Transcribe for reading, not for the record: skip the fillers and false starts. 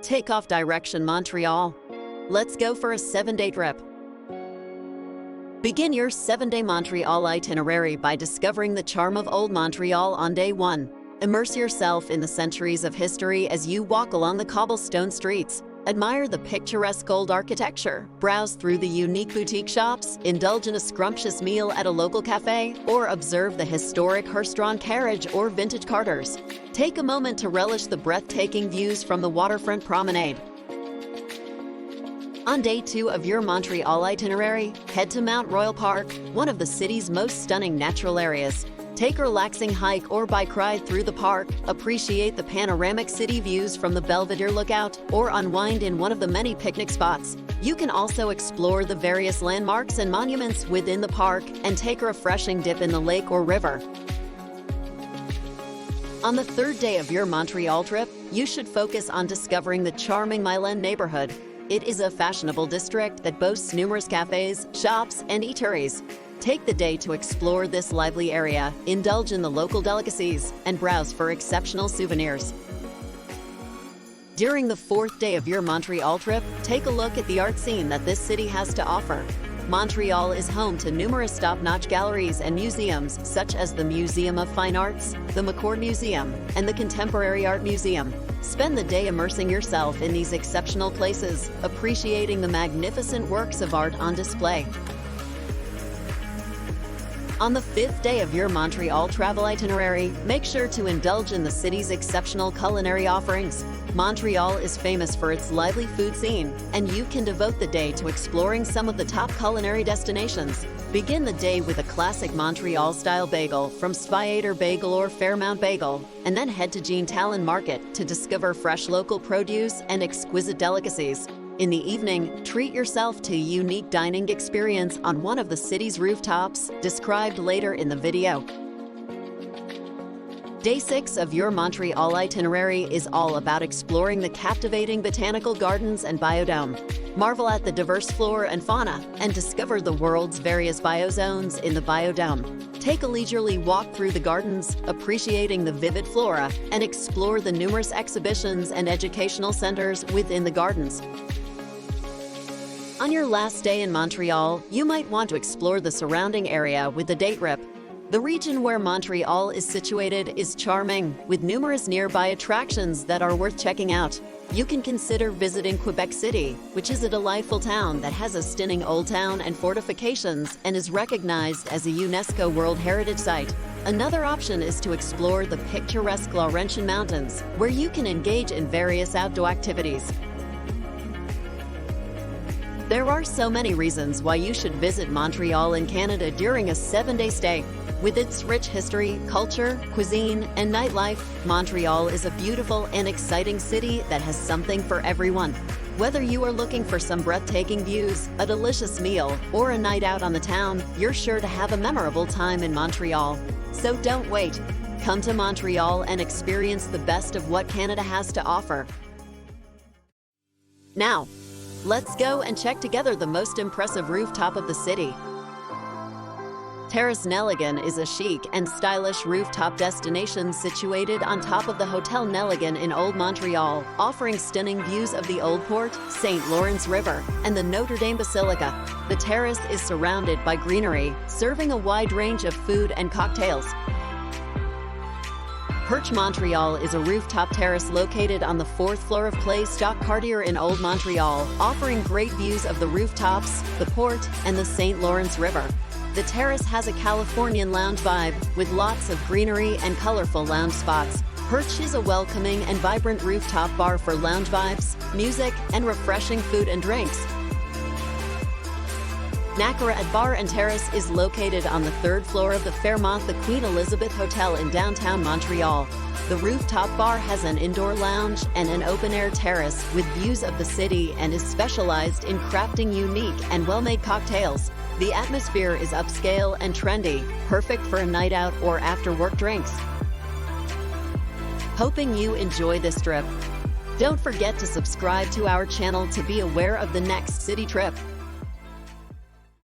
Take off direction Montreal. Let's go for a 7-day trip. Begin your 7-day Montreal itinerary by discovering the charm of Old Montreal on day 1. Immerse yourself in the centuries of history as you walk along the cobblestone streets. Admire the picturesque old architecture, browse through the unique boutique shops, indulge in a scrumptious meal at a local cafe, or observe the historic horse-drawn carriage or vintage carters. Take a moment to relish the breathtaking views from the waterfront promenade. On day 2 of your Montreal itinerary, head to Mount Royal Park, one of the city's most stunning natural areas. Take a relaxing hike or bike ride through the park, appreciate the panoramic city views from the Belvedere Lookout, or unwind in one of the many picnic spots. You can also explore the various landmarks and monuments within the park and take a refreshing dip in the lake or river. On the 3rd day of your Montreal trip, you should focus on discovering the charming Milan neighborhood. It is a fashionable district that boasts numerous cafes, shops, and eateries. Take the day to explore this lively area, indulge in the local delicacies, and browse for exceptional souvenirs. During the 4th day of your Montreal trip, take a look at the art scene that this city has to offer. Montreal is home to numerous top-notch galleries and museums, such as the Museum of Fine Arts, the McCord Museum, and the Contemporary Art Museum. Spend the day immersing yourself in these exceptional places, appreciating the magnificent works of art on display. On the 5th day of your Montreal travel itinerary, make sure to indulge in the city's exceptional culinary offerings. Montreal is famous for its lively food scene, and you can devote the day to exploring some of the top culinary destinations. Begin the day with a classic Montreal-style bagel from Spiator Bagel or Fairmount Bagel, and then head to Jean Talon Market to discover fresh local produce and exquisite delicacies. In the evening, treat yourself to a unique dining experience on one of the city's rooftops, described later in the video. Day 6 of your Montreal itinerary is all about exploring the captivating botanical gardens and biodome. Marvel at the diverse flora and fauna and discover the world's various biozones in the biodome. Take a leisurely walk through the gardens, appreciating the vivid flora, and explore the numerous exhibitions and educational centers within the gardens. On your last day in Montreal, you might want to explore the surrounding area with the day trip. The region where Montreal is situated is charming, with numerous nearby attractions that are worth checking out. You can consider visiting Quebec City, which is a delightful town that has a stunning old town and fortifications and is recognized as a UNESCO World Heritage Site. Another option is to explore the picturesque Laurentian Mountains, where you can engage in various outdoor activities. There are so many reasons why you should visit Montreal in Canada during a 7-day stay. With its rich history, culture, cuisine, and nightlife, Montreal is a beautiful and exciting city that has something for everyone. Whether you are looking for some breathtaking views, a delicious meal, or a night out on the town, you're sure to have a memorable time in Montreal. So don't wait. Come to Montreal and experience the best of what Canada has to offer. Now, let's go and check together the most impressive rooftop of the city. Terrace Nelligan is a chic and stylish rooftop destination situated on top of the Hotel Nelligan in Old Montreal, offering stunning views of the Old Port, St. Lawrence River, and the Notre-Dame Basilica. The terrace is surrounded by greenery, serving a wide range of food and cocktails. Perch Montreal is a rooftop terrace located on the 4th floor of Place Jacques Cartier in Old Montreal, offering great views of the rooftops, the port, and the St. Lawrence River. The terrace has a Californian lounge vibe, with lots of greenery and colorful lounge spots. Perch is a welcoming and vibrant rooftop bar for lounge vibes, music, and refreshing food and drinks. Nakara at Bar and Terrace is located on the 3rd floor of the Fairmont the Queen Elizabeth Hotel in downtown Montreal. The rooftop bar has an indoor lounge and an open-air terrace with views of the city and is specialized in crafting unique and well-made cocktails. The atmosphere is upscale and trendy, perfect for a night out or after-work drinks. Hoping you enjoy this trip. Don't forget to subscribe to our channel to be aware of the next city trip.